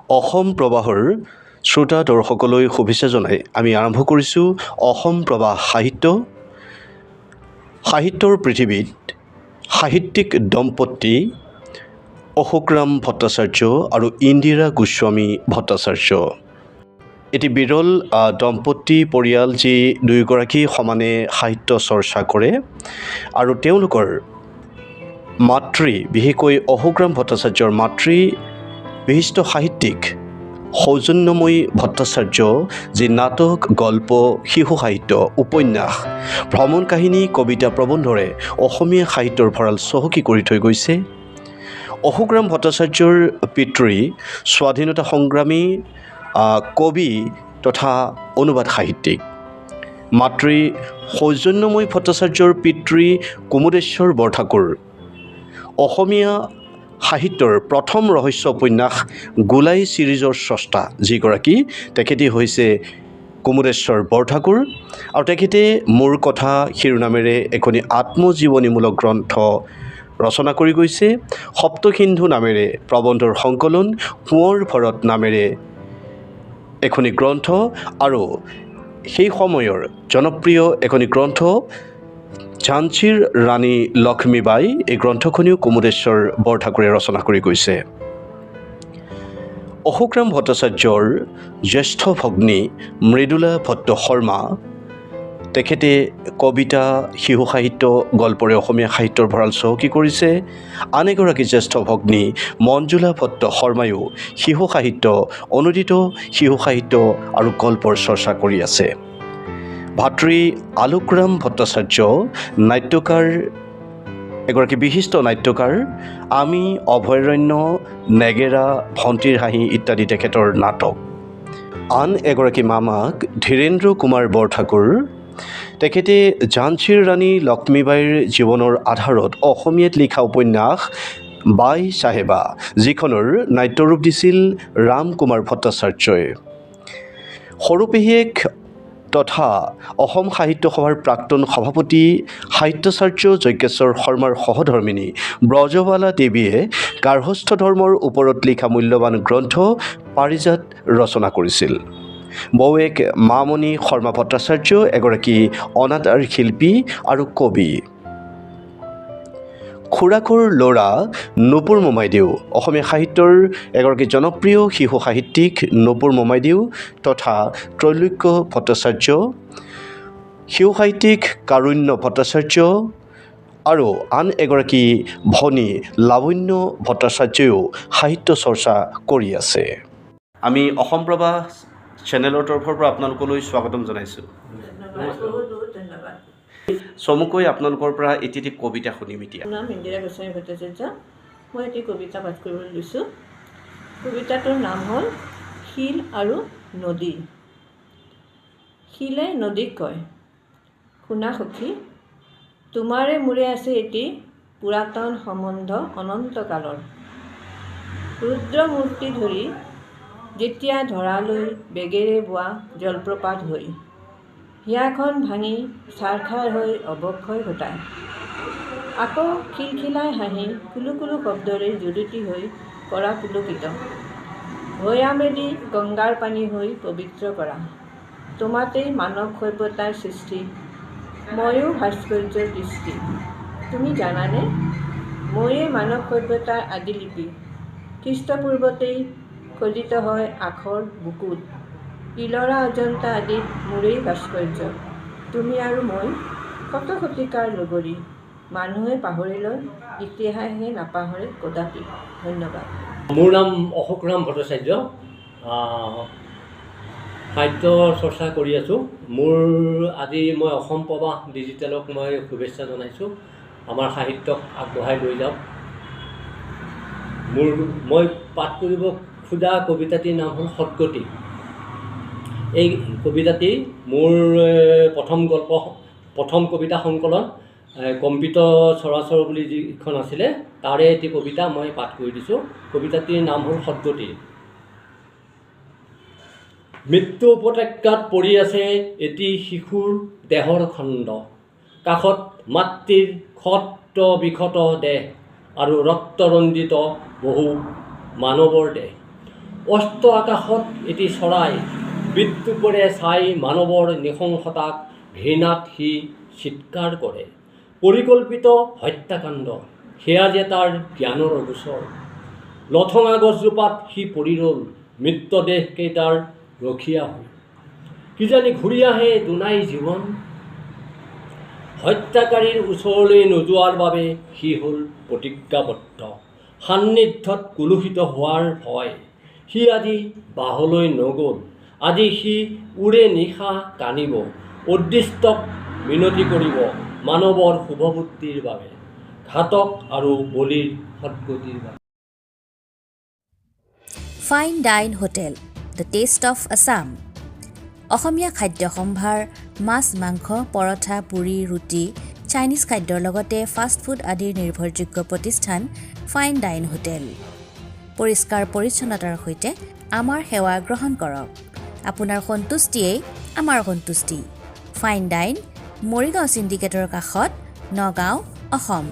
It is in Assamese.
অসম প্ৰবাহৰ শ্ৰোতা দৰ্শকলৈ শুভেচ্ছা জনাই আমি আৰম্ভ কৰিছোঁ অসম প্ৰবাহ সাহিত্যৰ পৃথিৱীত সাহিত্যিক দম্পতী অশোকৰাম ভট্টাচাৰ্য আৰু ইন্দিৰা গোস্বামী ভট্টাচাৰ্য। এটি বিৰল দম্পতী পৰিয়াল যি দুয়োগৰাকী সমানে সাহিত্য চৰ্চা কৰে আৰু তেওঁলোকৰ মাতৃ বিশেষকৈ অশোকৰাম ভট্টাচাৰ্যৰ মাতৃ বিশিষ্ট সাহিত্যিক সৌজন্যময়ী ভট্টাচাৰ্য যি নাটক, গল্প, শিশু সাহিত্য, উপন্যাস, ভ্ৰমণ কাহিনী, কবিতা, প্ৰবন্ধৰে অসমীয়া সাহিত্যৰ ভঁৰাল চহকী কৰি থৈ গৈছে। অশোকৰাম ভট্টাচাৰ্যৰ পিতৃ স্বাধীনতা সংগ্ৰামী কবি তথা অনুবাদ সাহিত্যিক। মাতৃ সৌজন্যময়ী ভট্টাচাৰ্যৰ পিতৃ কুমুদেশ্বৰ বৰঠাকুৰ অসমীয়া সাহিত্যৰ প্ৰথম ৰহস্য উপন্যাস গোলাই ছিৰিজৰ স্ৰষ্টা যিগৰাকী তেখেতে হৈছে কুমুদেশ্বৰ বৰঠাকুৰ আৰু তেখেতে মোৰ কথা শিৰোনামেৰে এখনি আত্মজীৱনীমূলক গ্ৰন্থ ৰচনা কৰি গৈছে। সপ্তসিন্ধু নামেৰে প্ৰবন্ধৰ সংকলন, কোঁৱৰ ভৰত নামেৰে এখনি গ্ৰন্থ আৰু সেই সময়ৰ জনপ্ৰিয় এখনি গ্ৰন্থ ঝান্সীৰ ৰাণী লক্ষ্মীবাই, এই গ্ৰন্থখনিও কুমুদেশ্বৰ বৰঠাকুৰে ৰচনা কৰি গৈছে। অশোকৰাম ভট্টাচাৰ্যৰ জ্যেষ্ঠ ভগ্নী মৃদুলা ভট্ট শৰ্মা, তেখেতে কবিতা, শিশু সাহিত্য, গল্পৰে অসমীয়া সাহিত্যৰ ভঁৰাল চহকী কৰিছে। আন এগৰাকী জ্যেষ্ঠ ভগ্নী মঞ্জুলা ভট্ট শৰ্মায়ো শিশু সাহিত্য, অনুদিত শিশু সাহিত্য আৰু গল্পৰ চৰ্চা কৰি আছে। ভাতৃ আলোকৰাম ভট্টাচাৰ্য নাট্যকাৰ, এগৰাকী বিশিষ্ট নাট্যকাৰ। আমি, অভয়াৰণ্য, নেগেৰা, ভণ্টিৰ হাঁহি ইত্যাদি তেখেতৰ নাটক। আন এগৰাকী মামাক ধীৰেন্দ্ৰ কুমাৰ বৰঠাকুৰ, তেখেতে ঝান্সীৰ ৰাণী লক্ষ্মীবাইৰ জীৱনৰ আধাৰত অসমীয়াত লিখা উপন্যাস বাই চাহেবা, যিখনৰ নাট্যৰূপ দিছিল ৰাম কুমাৰ ভট্টাচাৰ্যই। সৰু পেহীয়েক তথা অসম সাহিত্য সভাৰ প্ৰাক্তন সভাপতি সাহিত্যাচাৰ্য যজ্ঞেশ্বৰ শৰ্মাৰ সহধৰ্মিনী ব্ৰজবালা দেৱীয়ে গাৰ্হস্থ্য ধৰ্মৰ ওপৰত লিখা মূল্যৱান গ্ৰন্থ পাৰিজাত ৰচনা কৰিছিল। বৌৱেক মামণি শৰ্মা ভট্টাচাৰ্য এগৰাকী অনাতাঁৰ শিল্পী আৰু কবি। খুৰাকৰ ল'ৰা নুপুৰ মোমাইদেউ অসমীয়া সাহিত্যৰ এগৰাকী জনপ্ৰিয় শিশু সাহিত্যিক নুপুৰ মোমাইদেউ তথা ত্ৰৈলোক্য ভট্টাচাৰ্য, শিশু সাহিত্যিক কাৰুণ্য ভট্টাচাৰ্য আৰু আন এগৰাকী ভনী লাৱণ্য ভট্টাচাৰ্যও সাহিত্য চৰ্চা কৰি আছে। আমি অসম প্ৰবাহ চেনেলৰ তৰফৰ পৰা আপোনালোকলৈ স্বাগতম জনাইছোঁ। চমুকৈ আপোনালোকৰ পৰা এটি কবিতা শুনিম এতিয়া। নাম ইন্দিৰা গোস্বামী ভট্টাচাৰ্য। মই এটি কবিতা পাঠ কৰিবলৈ লৈছোঁ। কবিতাটোৰ নাম হ'ল শিল আৰু নদী। শিলে নদীক কয়, শুনা সখী, তোমাৰে মোৰে আছে এটি পুৰাতন সম্বন্ধ অনন্তকালৰ। ৰুদ্ৰমূৰ্তি ধৰি যেতিয়া ধৰালৈ বেগেৰে বোৱা জলপ্ৰপাত হৈ হিয়াখন ভাঙি ছাৰখাৰ হৈ অৱক্ষয় ঘটায়, আকৌ খিলখিলাই হাঁহি কুলু কুলু শব্দৰে জুলুকি হৈ কৰা পুলকিত, ভৈয়ামেদি গংগাৰ পানী হৈ পবিত্ৰ কৰা, তোমাতেই মানৱ সভ্যতাৰ সৃষ্টি, ময়ো ভাস্কৰ্যৰ দৃষ্টি। তুমি জানানে, ময়ে মানৱ সভ্যতাৰ আদিলিপি, খ্ৰীষ্টপূৰ্বতেই খোদিত হয় আখৰ বুকুত, ইলৰা অজন্তা আদিত মোৰেই ভাস্কৰ্য। তুমি আৰু মই শত শতিকাৰ লগৰী, মানুহে পাহৰিলৈ ইতিহাসে নাপাহৰে কদাপি। ধন্যবাদ। মোৰ নাম অশোকৰাম ভট্টাচাৰ্য। সাহিত্য চৰ্চা কৰি আছোঁ। আজি মই অসম প্ৰবাহ ডিজিটেলক মই শুভেচ্ছা জনাইছোঁ। আমাৰ সাহিত্যক আগবঢ়াই লৈ যাওক। মই পাঠ কৰিব খোজা কবিতাটিৰ নাম হ'ল সৎগতি। এই কবিতাটি মোৰ প্ৰথম কবিতা সংকলন কম্পিত চৰাচৰ বুলি যিখন আছিলে তাৰে এটি কবিতা মই পাঠ কৰি দিছোঁ। কবিতাটিৰ নাম হ'ল সৎগতি। মৃত্যু উপত্যকাত পৰি আছে এটি শিশুৰ দেহৰ খণ্ড, কাষত মাতৃৰ ক্ষত বিক্ষত দেহ আৰু ৰক্তৰঞ্জিত বহু মানৱৰ দেহ। অস্ত আকাশত এটি চৰাই বিদ্যুপৰে চাই মানৱৰ নৃশংসতাক ঘৃণাত সি চিৎকাৰ কৰে। পৰিকল্পিত হত্যাকাণ্ড সেয়া যে তাৰ জ্ঞানৰ অগোচৰ। লঠঙা গছজোপাত সি পৰি ৰ'ল মৃতদেহকেইটাৰ ৰখীয়া হৈ। কিজানি ঘূৰি আহে দুনাই জীৱন। হত্যাকাৰীৰ ওচৰলৈ নোযোৱাৰ বাবে সি হ'ল প্ৰতিজ্ঞাবদ্ধ। সান্নিধ্যত কুলুষিত হোৱাৰ ভয় সি আজি বাহলৈ নগ'ল। আজি সি উৰে নিশা কানিব, উদ্দিষ্টক মিনতি কৰিব মানৱৰ শুভবুদ্ধিৰ বাবে, ঘাতক আৰু বলিৰ সদ্গতিৰ বাবে। Fine dine hotel the taste of Assam. অসমীয়া খাদ্য সম্ভাৰ মাছ, মাংস, পৰঠা, পুৰি, ৰুটি, চাইনিজ খাদ্যৰ লগতে ফাষ্ট ফুড আদিৰ নিৰ্ভৰযোগ্য প্ৰতিষ্ঠান ফাইন ডাইন হোটেল। পৰিষ্কাৰ পৰিচ্ছন্নতাৰ সৈতে আমাৰ সেৱা গ্ৰহণ কৰক। আপোনাৰ সন্তুষ্টিয়েই আমাৰ সন্তুষ্টি। ফাইন ডাইন, মৰিগাঁও চিণ্ডিকেটৰ কাষত, নগাঁও, অসম।